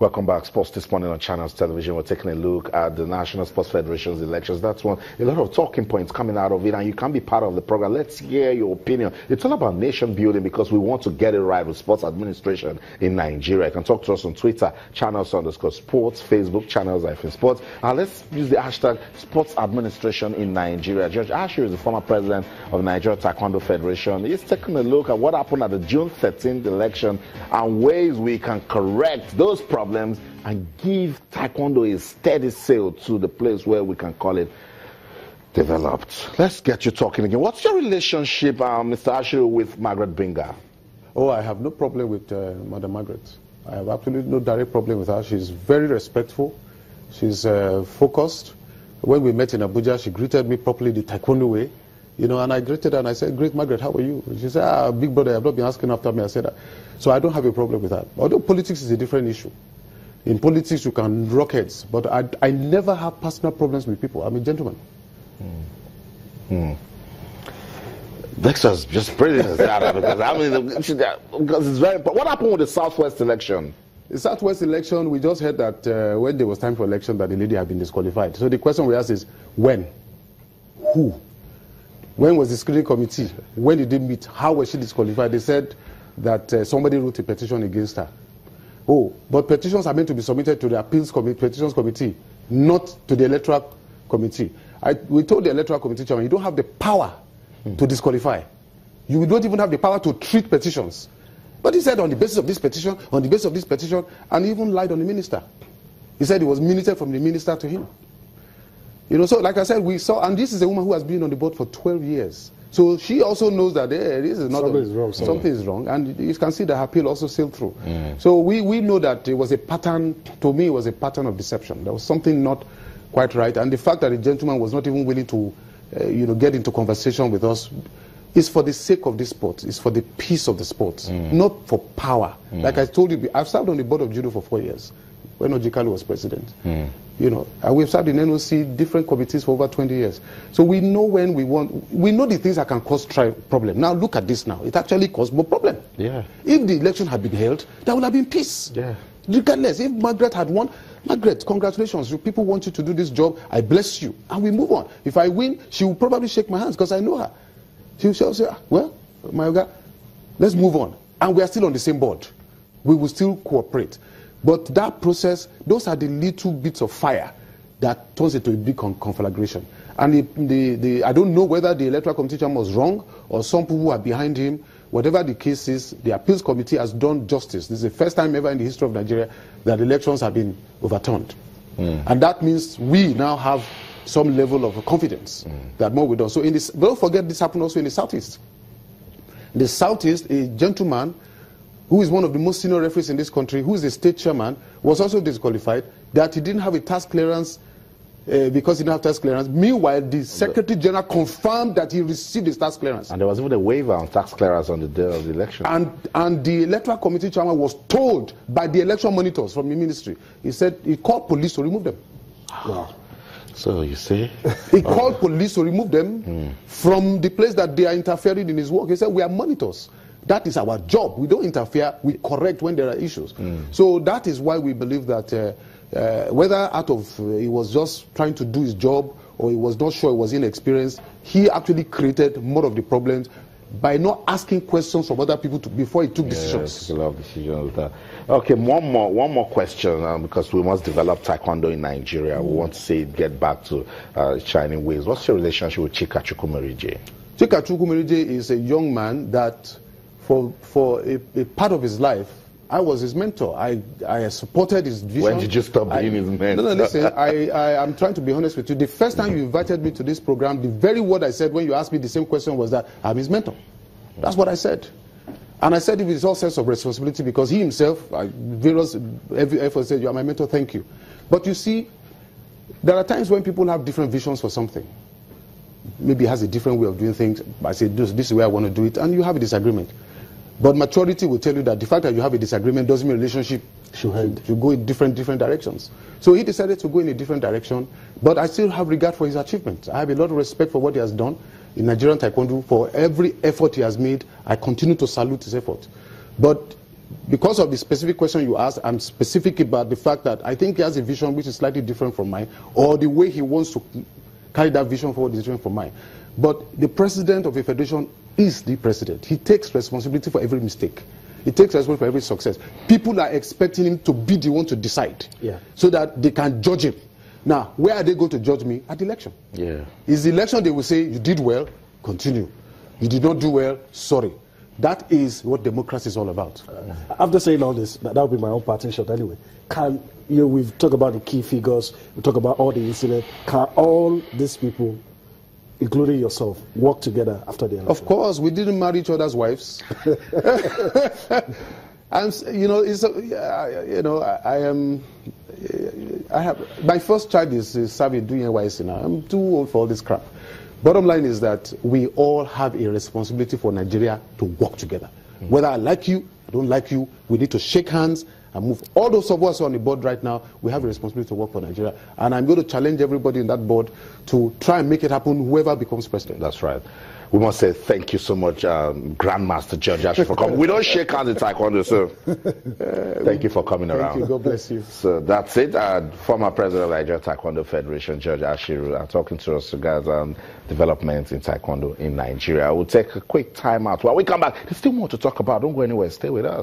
Welcome back. Sports this morning on Channels Television. We're taking a look at the National Sports Federation's elections. That's one. A lot of talking points coming out of it, and you can be part of the program. Let's hear your opinion. It's all about nation building because we want to get it right with sports administration in Nigeria. You can talk to us on Twitter, Channels_sports, Facebook, Channels-sports. Let's use the hashtag sports administration in Nigeria. Judge Asher is the former president of the Nigeria Taekwondo Federation. He's taking a look at what happened at the June 13th election and ways we can correct those problems and give Taekwondo a steady sail to the place where we can call it developed. Let's get you talking again. What's your relationship, Mr. Ashley, with Margaret Binga? Oh, I have no problem with Madam Margaret. I have absolutely no direct problem with her. She's very respectful. She's focused. When we met in Abuja, she greeted me properly the Taekwondo way. You know, and I greeted her and I said, "Great Margaret, how are you?" She said, "Big brother, I've not been asking after me." I said that. So I don't have a problem with that. Although politics is a different issue. In politics, you can rock heads, but I never have personal problems with people. I'm a gentleman. Dexter's just brilliant because I mean, because it's very. What happened with the Southwest election? The Southwest election, we just heard that when there was time for election, that the lady had been disqualified. So the question we asked is, when? Who? When was the screening committee? When did they meet? How was she disqualified? They said that somebody wrote a petition against her. Oh, but petitions are meant to be submitted to the appeals committee, petitions committee, not to the electoral committee. We told the electoral committee chairman, you don't have the power to disqualify. You don't even have the power to treat petitions. But he said on the basis of this petition, on the basis of this petition, and he even lied on the minister. He said it was minuted from the minister to him. You know, so like I said, we saw, and this is a woman who has been on the board for 12 years. So she also knows that this is not something is wrong, and you can see that her appeal also sailed through. So we know that it was a pattern. To me, it was a pattern of deception. There was something not quite right, and the fact that the gentleman was not even willing to, get into conversation with us, is for the sake of the sport. It's for the peace of the sport, not for power. Like I told you, I've served on the board of judo for 4 years when Ojikali was president. You know, and we've served in NOC, different committees for over 20 years. So we know when we know the things that can cause problem. Now look at this now. It actually caused more problem. Yeah. If the election had been held, there would have been peace. Yeah. Regardless, if Margaret had won, Margaret, congratulations. People want you to do this job. I bless you. And we move on. If I win, she will probably shake my hands because I know her. She will say, well, Mayoga, let's move on. And we are still on the same board. We will still cooperate. But that process, those are the little bits of fire that turns into a big conflagration. And I don't know whether the electoral committee chairman was wrong or some people who are behind him. Whatever the case is, the appeals committee has done justice. This is the first time ever in the history of Nigeria that elections have been overturned. And that means we now have some level of confidence that more will do. So don't forget this happened also in the Southeast. In the Southeast, a gentleman who is one of the most senior referees in this country, who is the state chairman, was also disqualified, that he didn't have a task clearance because he didn't have task clearance. Meanwhile, the Secretary General confirmed that he received his task clearance. And there was even a waiver on task clearance on the day of the election. And the Electoral Committee chairman was told by the election monitors from the ministry, he said he called police to remove them. Wow. So you see? He called police to remove them from the place that they are interfering in his work. He said, we are monitors. That is our job. We don't interfere. We correct when there are issues. So that is why we believe that whether out of he was just trying to do his job or he was not sure, he was inexperienced, he actually created more of the problems by not asking questions from other people before he took decisions. A lot of decisions. Okay, one more question because we must develop Taekwondo in Nigeria. We want to see it get back to shining ways. What's your relationship with Chika Chukwumerije? Chika Chukwumerije is a young man that for a part of his life, I was his mentor. I supported his vision. When did you stop being his mentor? No, listen, I'm trying to be honest with you. The first time you invited me to this program, the very word I said when you asked me the same question was that I'm his mentor. That's what I said. And I said it with all sense of responsibility because he himself, every effort said, you are my mentor, thank you. But you see, there are times when people have different visions for something. Maybe he has a different way of doing things. I say, this is the way I want to do it, and you have a disagreement. But maturity will tell you that the fact that you have a disagreement doesn't mean relationship should go in different directions. So he decided to go in a different direction, but I still have regard for his achievements. I have a lot of respect for what he has done in Nigerian Taekwondo. For every effort he has made, I continue to salute his effort. But because of the specific question you asked, I'm specific about the fact that I think he has a vision which is slightly different from mine, or the way he wants to carry that vision forward is different from mine. But the president of a federation is the president. He takes responsibility for every mistake. He takes responsibility for every success. People are expecting him to be the one to decide, so that they can judge him. Now, where are they going to judge me? At the election. Is the election they will say, you did well, continue. You did not do well, sorry. That is what democracy is all about. After saying all this, that will be my own parting shot anyway. We've talked about the key figures, we talk about all the incidents. Can all these people, including yourself, work together after the election? Of course, we didn't marry each other's wives. And I have my first child is serving doing NYC now. I'm too old for all this crap. Bottom line is that we all have a responsibility for Nigeria to work together. Whether I like you, I don't like you, we need to shake hands and move. All those of us on the board right now, we have a responsibility to work for Nigeria. And I'm going to challenge everybody in that board to try and make it happen, whoever becomes president. That's right. We must say thank you so much, Grandmaster George Ashe, for coming. We don't shake hands in Taekwondo, so thank you for coming around. Thank you. God bless you. So that's it. Former President of Nigeria Taekwondo Federation, George Ashe, talking to us regarding developments in Taekwondo in Nigeria. We'll take a quick time out. While we come back, there's still more to talk about. Don't go anywhere. Stay with us.